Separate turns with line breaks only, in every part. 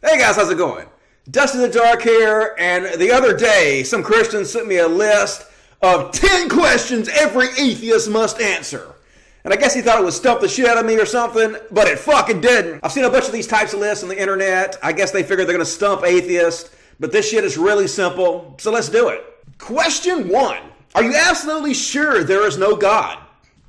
Hey guys, how's it going? Dustin the Dark here, and the other day, some Christians sent me a list of 10 questions every atheist must answer. And I guess he thought it would stump the shit out of me or something, but it fucking didn't. I've seen a bunch of these types of lists on the internet. I guess they figured they're gonna stump atheists, but this shit is really simple, so let's do it. Question 1. Are you absolutely sure there is no God?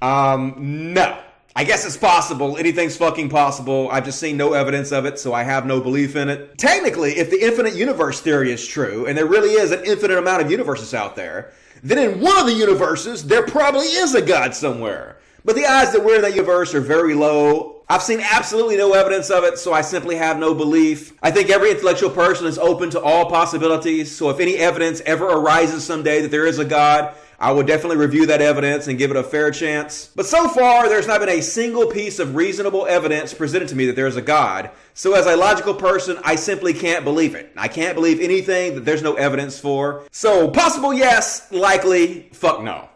No. I guess it's possible. Anything's fucking possible. I've just seen no evidence of it, so I have no belief in it. Technically, if the infinite universe theory is true, and there really is an infinite amount of universes out there, then in one of the universes, there probably is a God somewhere. But the odds that we're in that universe are very low. I've seen absolutely no evidence of it, so I simply have no belief. I think every intellectual person is open to all possibilities, so if any evidence ever arises someday that there is a God, I would definitely review that evidence and give it a fair chance. But so far, there's not been a single piece of reasonable evidence presented to me that there is a God. So as a logical person, I simply can't believe it. I can't believe anything that there's no evidence for. So possible yes, likely fuck no.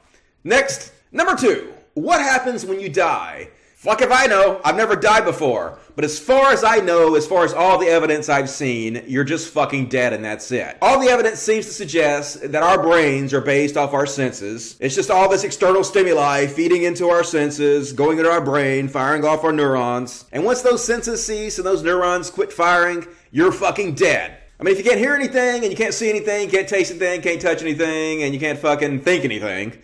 Next, number 2. What happens when you die? Fuck if I know. I've never died before. But as far as I know, as far as all the evidence I've seen, you're just fucking dead and that's it. All the evidence seems to suggest that our brains are based off our senses. It's just all this external stimuli feeding into our senses, going into our brain, firing off our neurons. And once those senses cease and those neurons quit firing, you're fucking dead. I mean, if you can't hear anything and you can't see anything, can't taste anything, can't touch anything, and you can't fucking think anything,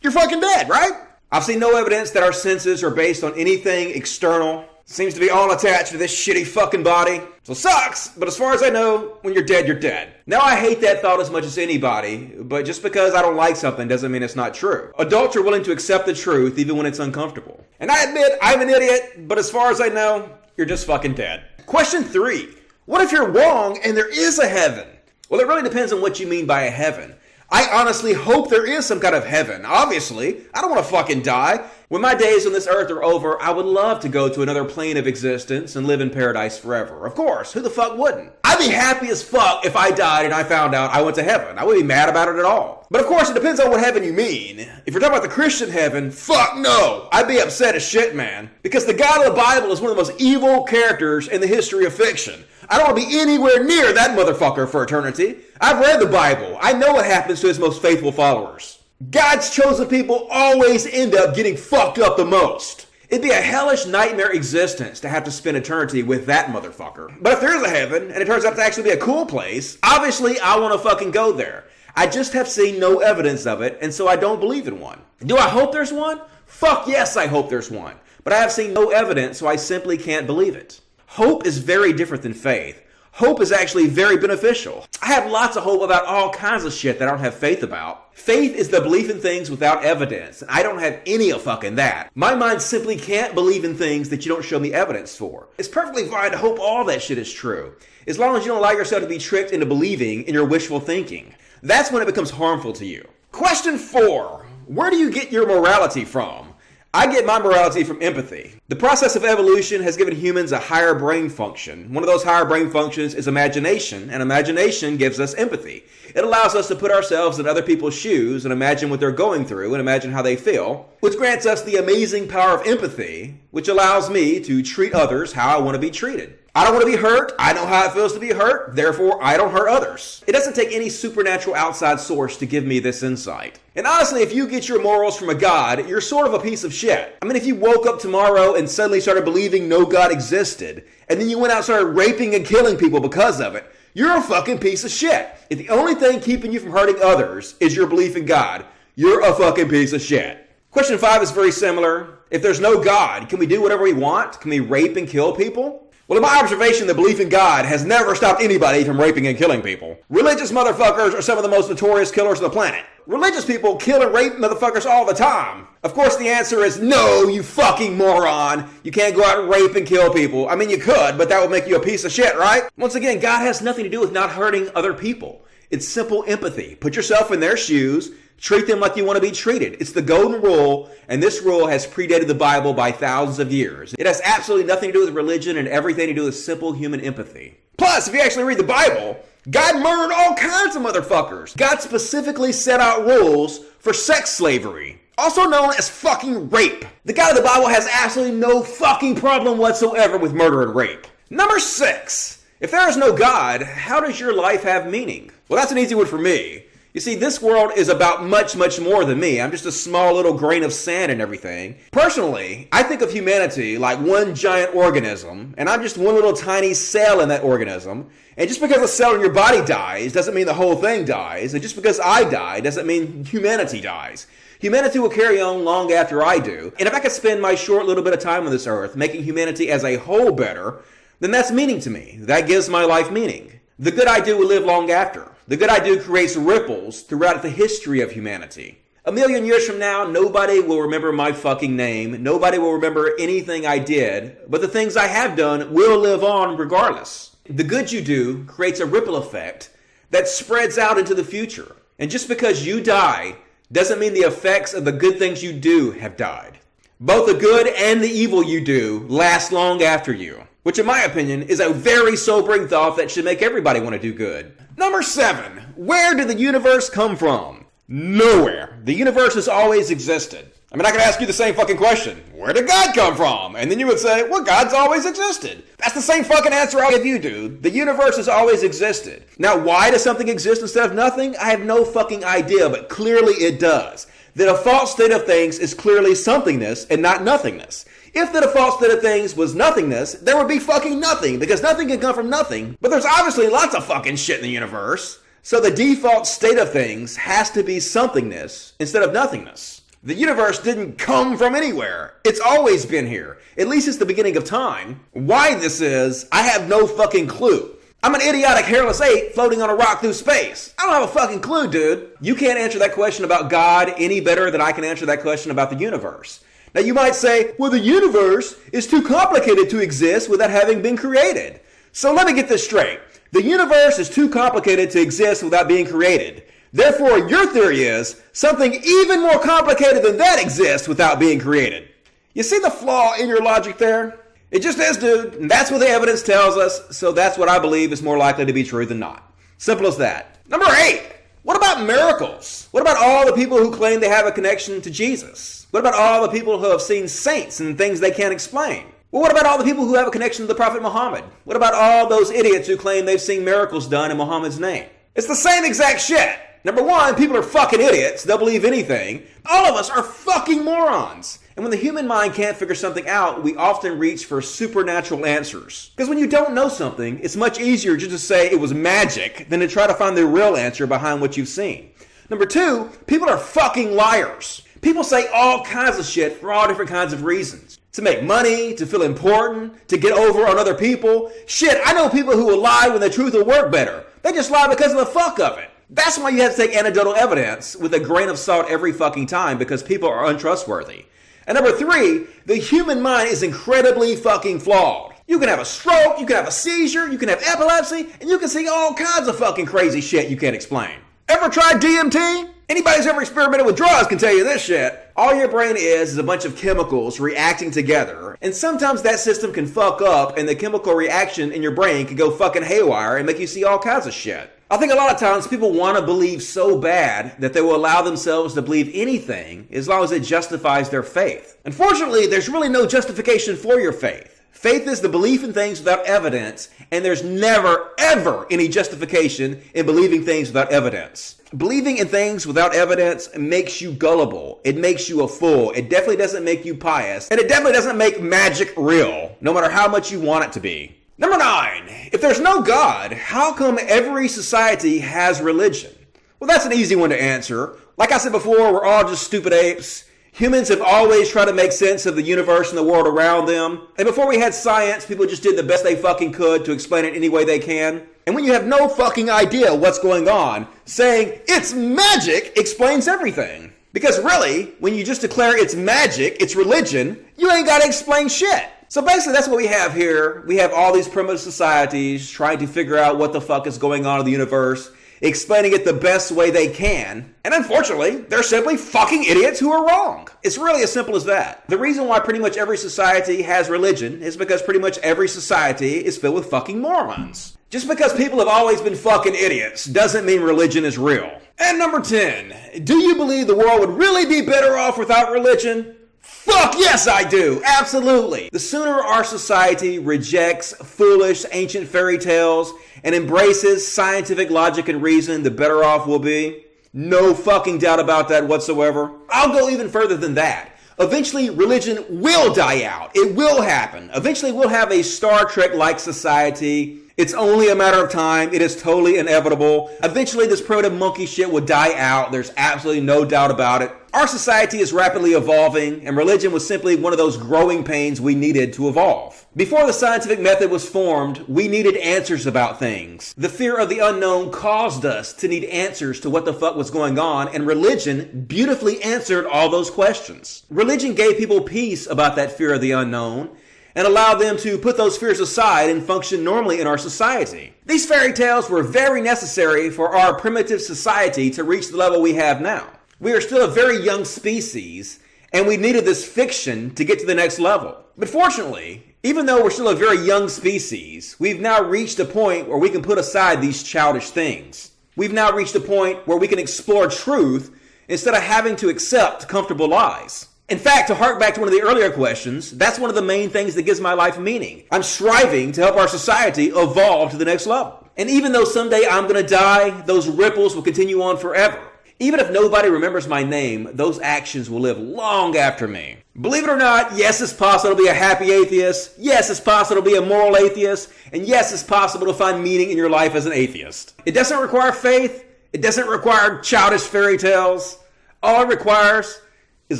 you're fucking dead, right? I've seen no evidence that our senses are based on anything external. Seems to be all attached to this shitty fucking body. So sucks, but as far as I know, when you're dead, you're dead. Now I hate that thought as much as anybody, but just because I don't like something doesn't mean it's not true. Adults are willing to accept the truth even when it's uncomfortable. And I admit, I'm an idiot, but as far as I know, you're just fucking dead. Question 3. What if you're wrong and there is a heaven? Well, it really depends on what you mean by a heaven. I honestly hope there is some kind of heaven. Obviously, I don't want to fucking die. When my days on this earth are over, I would love to go to another plane of existence and live in paradise forever. Of course, who the fuck wouldn't? I'd be happy as fuck if I died and I found out I went to heaven. I wouldn't be mad about it at all. But of course, it depends on what heaven you mean. If you're talking about the Christian heaven, fuck no. I'd be upset as shit, man. Because the God of the Bible is one of the most evil characters in the history of fiction. I don't want to be anywhere near that motherfucker for eternity. I've read the Bible. I know what happens to his most faithful followers. God's chosen people always end up getting fucked up the most. It'd be a hellish nightmare existence to have to spend eternity with that motherfucker. But if there is a heaven, and it turns out to actually be a cool place, obviously I want to fucking go there. I just have seen no evidence of it, and so I don't believe in one. Do I hope there's one? Fuck yes, I hope there's one. But I have seen no evidence, so I simply can't believe it. Hope is very different than faith. Hope is actually very beneficial. I have lots of hope about all kinds of shit that I don't have faith about. Faith is the belief in things without evidence, and I don't have any of fucking that. My mind simply can't believe in things that you don't show me evidence for. It's perfectly fine to hope all that shit is true, as long as you don't allow yourself to be tricked into believing in your wishful thinking. That's when it becomes harmful to you. Question 4. Where do you get your morality from? I get my morality from empathy. The process of evolution has given humans a higher brain function. One of those higher brain functions is imagination, and imagination gives us empathy. It allows us to put ourselves in other people's shoes and imagine what they're going through and imagine how they feel, which grants us the amazing power of empathy, which allows me to treat others how I want to be treated. I don't want to be hurt. I know how it feels to be hurt. Therefore, I don't hurt others. It doesn't take any supernatural outside source to give me this insight. And honestly, if you get your morals from a God, you're sort of a piece of shit. I mean, if you woke up tomorrow and suddenly started believing no God existed, and then you went out and started raping and killing people because of it, you're a fucking piece of shit. If the only thing keeping you from hurting others is your belief in God, you're a fucking piece of shit. Question 5 is very similar. If there's no God, can we do whatever we want? Can we rape and kill people? Well, in my observation, the belief in God has never stopped anybody from raping and killing people. Religious motherfuckers are some of the most notorious killers on the planet. Religious people kill and rape motherfuckers all the time. Of course, the answer is no, you fucking moron. You can't go out and rape and kill people. I mean, you could, but that would make you a piece of shit, right? Once again, God has nothing to do with not hurting other people. It's simple empathy. Put yourself in their shoes. Treat them like you want to be treated. It's the golden rule, and this rule has predated the Bible by thousands of years. It has absolutely nothing to do with religion and everything to do with simple human empathy. Plus, if you actually read the Bible, God murdered all kinds of motherfuckers. God specifically set out rules for sex slavery, also known as fucking rape. The God of the Bible has absolutely no fucking problem whatsoever with murder and rape. Number 6. If there is no God, how does your life have meaning? Well, that's an easy one for me. You see, this world is about much, much more than me. I'm just a small little grain of sand and everything. Personally, I think of humanity like one giant organism, and I'm just one little tiny cell in that organism. And just because a cell in your body dies doesn't mean the whole thing dies. And just because I die doesn't mean humanity dies. Humanity will carry on long after I do. And if I could spend my short little bit of time on this earth making humanity as a whole better, then that's meaning to me. That gives my life meaning. The good I do will live long after. The good I do creates ripples throughout the history of humanity. 1,000,000 years from now, nobody will remember my fucking name. Nobody will remember anything I did. But the things I have done will live on regardless. The good you do creates a ripple effect that spreads out into the future. And just because you die doesn't mean the effects of the good things you do have died. Both the good and the evil you do last long after you. Which, in my opinion, is a very sobering thought that should make everybody want to do good. Number 7. Where did the universe come from? Nowhere. The universe has always existed. I mean, I could ask you the same fucking question. Where did God come from? And then you would say, well, God's always existed. That's the same fucking answer I'll give you, dude. The universe has always existed. Now, why does something exist instead of nothing? I have no fucking idea, but clearly it does. The default state of things is clearly somethingness and not nothingness. If the default state of things was nothingness, there would be fucking nothing, because nothing can come from nothing. But there's obviously lots of fucking shit in the universe. So the default state of things has to be somethingness instead of nothingness. The universe didn't come from anywhere. It's always been here. At least it's the beginning of time. Why this is, I have no fucking clue. I'm an idiotic hairless ape floating on a rock through space. I don't have a fucking clue, dude. You can't answer that question about God any better than I can answer that question about the universe. Now you might say, well, the universe is too complicated to exist without having been created. So let me get this straight. The universe is too complicated to exist without being created. Therefore, your theory is something even more complicated than that exists without being created. You see the flaw in your logic there? It just is, dude. And that's what the evidence tells us, so that's what I believe is more likely to be true than not. Simple as that. Number 8. What about miracles? What about all the people who claim they have a connection to Jesus? What about all the people who have seen saints and things they can't explain? Well, what about all the people who have a connection to the Prophet Muhammad? What about all those idiots who claim they've seen miracles done in Muhammad's name? It's the same exact shit. Number 1, people are fucking idiots. They'll believe anything. All of us are fucking morons. And when the human mind can't figure something out, we often reach for supernatural answers. Because when you don't know something, it's much easier just to say it was magic than to try to find the real answer behind what you've seen. Number 2, people are fucking liars. People say all kinds of shit for all different kinds of reasons. To make money, to feel important, to get over on other people. Shit, I know people who will lie when the truth will work better. They just lie because of the fuck of it. That's why you have to take anecdotal evidence with a grain of salt every fucking time, because people are untrustworthy. And number 3, the human mind is incredibly fucking flawed. You can have a stroke, you can have a seizure, you can have epilepsy, and you can see all kinds of fucking crazy shit you can't explain. Ever tried DMT? Anybody who's ever experimented with drugs can tell you this shit. All your brain is a bunch of chemicals reacting together. And sometimes that system can fuck up and the chemical reaction in your brain can go fucking haywire and make you see all kinds of shit. I think a lot of times people want to believe so bad that they will allow themselves to believe anything as long as it justifies their faith. Unfortunately, there's really no justification for your faith. Faith is the belief in things without evidence, and there's never, ever any justification in believing things without evidence. Believing in things without evidence makes you gullible. It makes you a fool. It definitely doesn't make you pious, and it definitely doesn't make magic real, no matter how much you want it to be. Number 9, if there's no God, how come every society has religion? Well, that's an easy one to answer. Like I said before, we're all just stupid apes. Humans have always tried to make sense of the universe and the world around them. And before we had science, people just did the best they fucking could to explain it any way they can. And when you have no fucking idea what's going on, saying it's magic explains everything. Because really, when you just declare it's magic, it's religion, you ain't gotta explain shit. So basically that's what we have here. We have all these primitive societies trying to figure out what the fuck is going on in the universe, explaining it the best way they can. And unfortunately, they're simply fucking idiots who are wrong. It's really as simple as that. The reason why pretty much every society has religion is because pretty much every society is filled with fucking morons. Just because people have always been fucking idiots doesn't mean religion is real. And number 10, do you believe the world would really be better off without religion? Fuck yes, I do. Absolutely. The sooner our society rejects foolish ancient fairy tales and embraces scientific logic and reason, the better off we'll be. No fucking doubt about that whatsoever. I'll go even further than that. Eventually, religion will die out. It will happen. Eventually, we'll have a Star Trek-like society. It's only a matter of time. It is totally inevitable. Eventually, this primitive monkey shit will die out. There's absolutely no doubt about it. Our society is rapidly evolving, and religion was simply one of those growing pains we needed to evolve. Before the scientific method was formed, we needed answers about things. The fear of the unknown caused us to need answers to what the fuck was going on, and religion beautifully answered all those questions. Religion gave people peace about that fear of the unknown, and allowed them to put those fears aside and function normally in our society. These fairy tales were very necessary for our primitive society to reach the level we have now. We are still a very young species, and we needed this fiction to get to the next level. But fortunately, even though we're still a very young species, we've now reached a point where we can put aside these childish things. We've now reached a point where we can explore truth instead of having to accept comfortable lies. In fact, to hark back to one of the earlier questions, that's one of the main things that gives my life meaning. I'm striving to help our society evolve to the next level. And even though someday I'm going to die, those ripples will continue on forever. Even if nobody remembers my name, those actions will live long after me. Believe it or not, yes, it's possible to be a happy atheist. Yes, it's possible to be a moral atheist. And yes, it's possible to find meaning in your life as an atheist. It doesn't require faith. It doesn't require childish fairy tales. All it requires is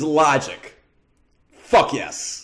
logic. Fuck yes.